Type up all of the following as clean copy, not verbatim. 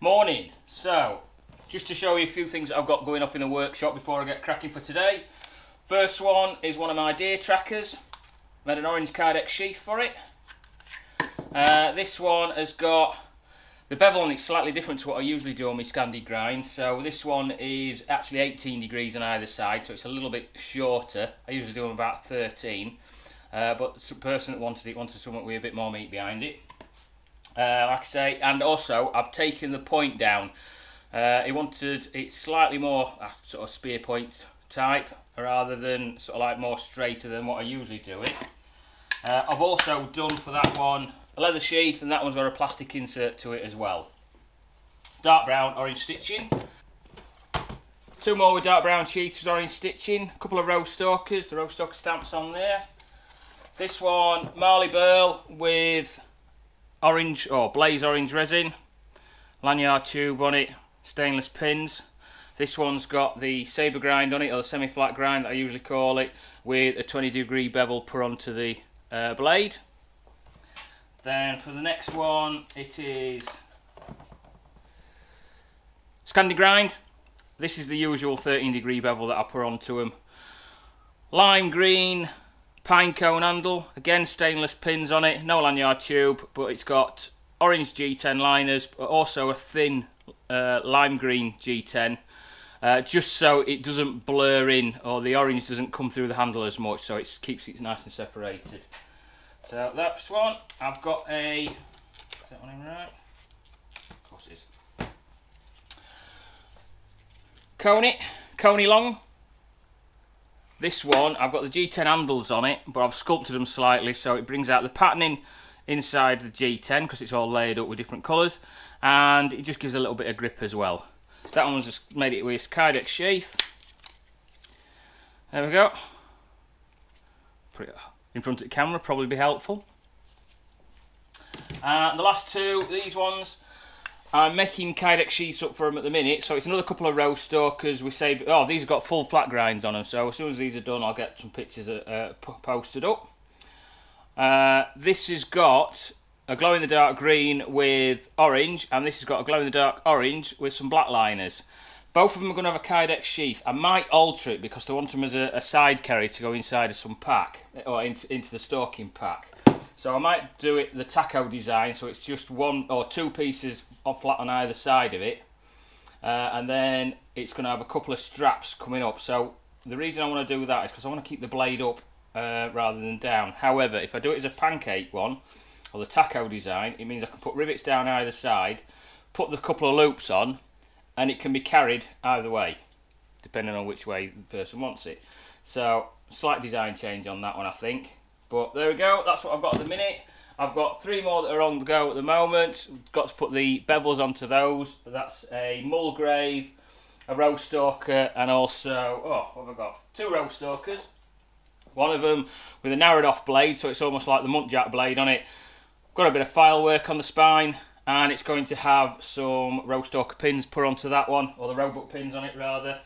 Morning. So, just to show you a few things that I've got going up in the workshop before I get cracking for today. First one is one of my deer trackers. Made an orange Kydex sheath for it. This one has got the bevel on it slightly different to what I usually do on my Scandi grinds. So this one is actually 18 degrees on either side, so it's a little bit shorter. I usually do them about 13, but the person that wanted it wanted something with a bit more meat behind it. Like I say, and also I've taken the point down. He wanted it slightly more sort of spear point type rather than sort of like more straighter than what I usually do it. I've also done for that one a leather sheath, and that one's got a plastic insert to it as well. Dark brown orange stitching. Two more with dark brown sheaths with orange stitching. A couple of row stalkers, the row stalker stamps on there. This one Marley Burl with orange or blaze orange resin, lanyard tube on it, stainless pins. This one's got the sabre grind on it, or the semi-flat grind that I usually call it, with a 20-degree bevel put onto the blade. Then for the next one, it is Scandi grind. This is the usual 13-degree bevel that I put onto them. Lime green pine cone handle, again stainless pins on it, no lanyard tube, but it's got orange G10 liners, but also a thin lime green G10, just so it doesn't blur in, or the orange doesn't come through the handle as much, so it keeps it nice and separated. So that's one. I've got a, is that one in right? Of course it is. Coney long. This one, I've got the G10 handles on it, but I've sculpted them slightly so it brings out the patterning inside the G10 because it's all laid up with different colours, and it just gives a little bit of grip as well. So that one's just made it with Kydex sheath. There we go. Put it in front of the camera, probably be helpful. The last two, these ones, I'm making Kydex sheets up for them at the minute, so it's another couple of row stalkers. We say, oh, these have got full flat grinds on them, so as soon as these are done, I'll get some pictures posted up. This has got a glow-in-the-dark green with orange, and this has got a glow-in-the-dark orange with some black liners. Both of them are going to have a Kydex sheath. I might alter it because I want them as a side carry to go inside of some pack, or into the stalking pack. So I might do it the taco design, so it's just one or two pieces flat on either side of it, and then it's going to have a couple of straps coming up. So the reason I want to do that is because I want to keep the blade up rather than down. However, if I do it as a pancake one, or the taco design, it means I can put rivets down either side, put the couple of loops on, and it can be carried either way, depending on which way the person wants it. So slight design change on that one, I think. But there we go, that's what I've got at the minute. I've got three more that are on the go at the moment. Got to put the bevels onto those. That's a Mulgrave, a row stalker, and also, oh, what have I got? Two row stalkers. One of them with a narrowed off blade, so it's almost like the Muntjac blade on it. Got a bit of file work on the spine, and it's going to have some row stalker pins put onto that one, or the roebuck pins on it rather.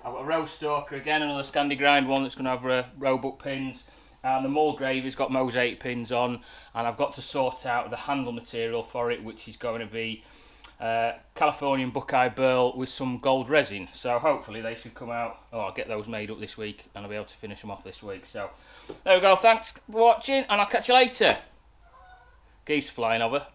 I've got a row stalker again, another Scandi grind one that's going to have roebuck pins. And the Mulgrave has got mosaic pins on, and I've got to sort out the handle material for it, which is going to be Californian Buckeye Burl with some gold resin. So hopefully they should come out. Oh, I'll get those made up this week, and I'll be able to finish them off this week. So there we go. Thanks for watching, and I'll catch you later. Geese flying over.